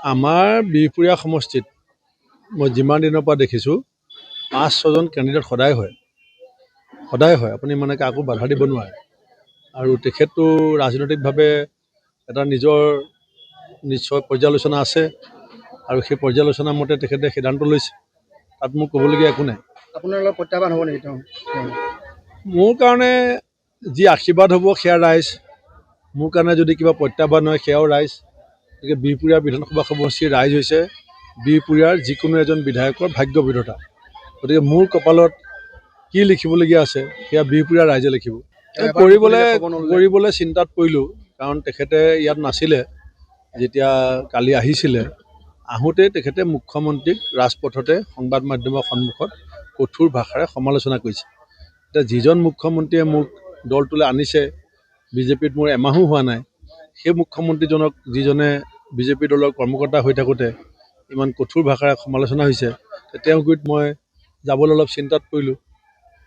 আমাৰ বিহপুৰীয়া সমষ্টিত মই যিমান দিনৰ পৰা দেখিছোঁ 5-6জন কেণ্ডিডেট সদায় হয় আপুনি মানে কাকো বাধা দিব নোৱাৰে আৰু তেখেতটো ৰাজনৈতিকভাৱে এটা নিজৰ নিশ্চয় পৰ্যালোচনা আছে আৰু সেই পৰ্যালোচনাৰ মতে তেখেতে সিদ্ধান্ত লৈছে তাত মোক ক'বলগীয়া একো নাই। আপোনাৰ লগত প্ৰত্যাহ্বান হ'ব নেকি তেওঁ? মোৰ কাৰণে যি আশীৰ্বাদ হ'ব সেয়া ৰাইজ, মোৰ কাৰণে যদি কিবা প্ৰত্যাহ্বান হয় সেয়াও ৰাইজ। গতিকে বিহপুৰীয়া বিধানসভা সমষ্টিৰ ৰাইজ হৈছে বিহপুৰীয়াৰ যিকোনো এজন বিধায়কৰ ভাগ্য বিধাতা। গতিকে মোৰ কপালত কি লিখিবলগীয়া আছে সেয়া বিহপুৰীয়া ৰাইজে লিখিব। কৰিবলৈ চিন্তাত পৰিলোঁ কাৰণ তেখেতে ইয়াত নাছিলে, যেতিয়া কালি আহিছিলে আহোঁতে তেখেতে মুখ্যমন্ত্ৰীক ৰাজপথতে সংবাদ মাধ্যমৰ সন্মুখত কঠোৰ ভাষাৰে সমালোচনা কৰিছে। এতিয়া যিজন মুখ্যমন্ত্ৰীয়ে মোক দলটোলৈ আনিছে, বিজেপিত মোৰ এমাহো হোৱা নাই, সেই মুখ্যমন্ত্ৰীজনক যিজনে বিজেপি দলৰ কৰ্মকৰ্তা হৈ থাকোঁতে ইমান কঠোৰ ভাষাৰে সমালোচনা হৈছে, তেওঁৰ গুৰিত মই যাবলৈ অলপ চিন্তাত পৰিলোঁ।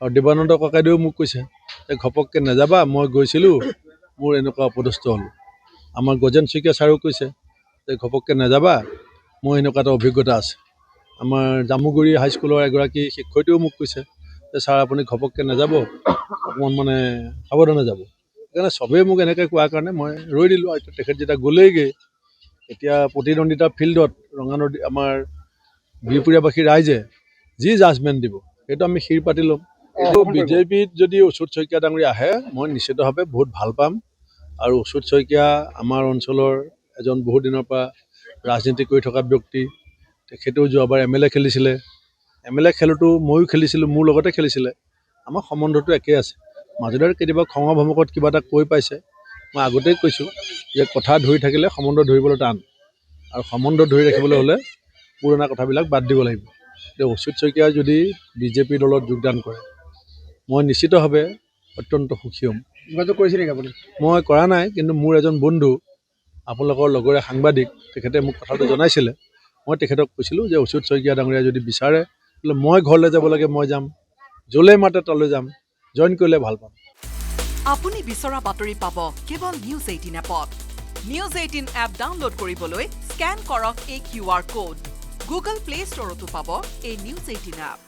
আৰু দেৱানন্দ ককাইদেৱেও মোক কৈছে যে ঘপককৈ নাযাবা, মই গৈছিলোঁ মোৰ এনেকুৱা অপদস্থ হ'লোঁ। আমাৰ গজেন শইকীয়া ছাৰেও কৈছে যে ঘপককৈ নাযাবা, মোৰ এনেকুৱা এটা অভিজ্ঞতা আছে। আমাৰ জামুগুৰি হাইস্কুলৰ এগৰাকী শিক্ষয়িত্ৰীও মোক কৈছে যে ছাৰ আপুনি ঘপককৈ নাযাব, অকণমান মানে সাৱধানে যাব। সেইকাৰণে চবেই মোক এনেকৈ কোৱাৰ কাৰণে মই ৰৈ দিলোঁ। আৰু তেখেত যেতিয়া গ'লেইগৈ, এতিয়া প্ৰতিদ্বন্দ্বিতা ফিল্ডত ৰঙানদী আমাৰ বিহপুৰীয়াবাসী ৰাইজে যি জাজমেণ্ট দিব সেইটো আমি শিৰ পাতি ল'ম। এইটো বিজেপিত যদি অচ্যুত শইকীয়া ডাঙৰীয়া আহে মই নিশ্চিতভাৱে বহুত ভাল পাম। আৰু অচ্যুত শইকীয়া আমাৰ অঞ্চলৰ এজন বহু দিনৰ পৰা ৰাজনীতি কৰি থকা ব্যক্তি। তেখেতেও যোৱাবাৰ MLA খেলিছিলে, MLA খেলোঁতো ময়ো খেলিছিলোঁ, মোৰ লগতে খেলিছিলে। আমাৰ সম্বন্ধটো একেই আছে। মাজতে কেতিয়াবা খঙৰ ভমকত কিবা এটা কৈ পাইছে, মই আগতেই কৈছোঁ যে কথা ধৰি থাকিলে সম্বন্ধ ধৰিবলৈ টান, আৰু সম্বন্ধ ধৰি ৰাখিবলৈ হ'লে পুৰণা কথাবিলাক বাদ দিব লাগিব। এতিয়া অচ্যুত শইকীয়াই যদি বিজেপি দলত যোগদান কৰে মই নিশ্চিতভাৱে অত্যন্ত সুখী হ'ম। যোগাযোগ কৰিছে নেকি আপুনি? মই কৰা নাই, কিন্তু মোৰ এজন বন্ধু আপোনালোকৰ লগৰে সাংবাদিক, তেখেতে মোক কথাটো জনাইছিলে। মই তেখেতক কৈছিলোঁ যে অচ্যুত শইকীয়া ডাঙৰীয়া যদি বিচাৰে বোলে মই ঘৰলৈ যাব লাগে মই যাম, য'লৈ মাতে তালৈ যাম, জইন কৰিলে ভাল পাম। আপুনি বিচৰা বাতৰি পাব কেৱল নিউজ 18 এপত। নিউজ 18 এপ ডাউনলোড কৰিবলৈ স্কেন কৰক এই QR কোড। গুগল প্লে ষ্টৰতো পাব এই নিউজ 18 এপ।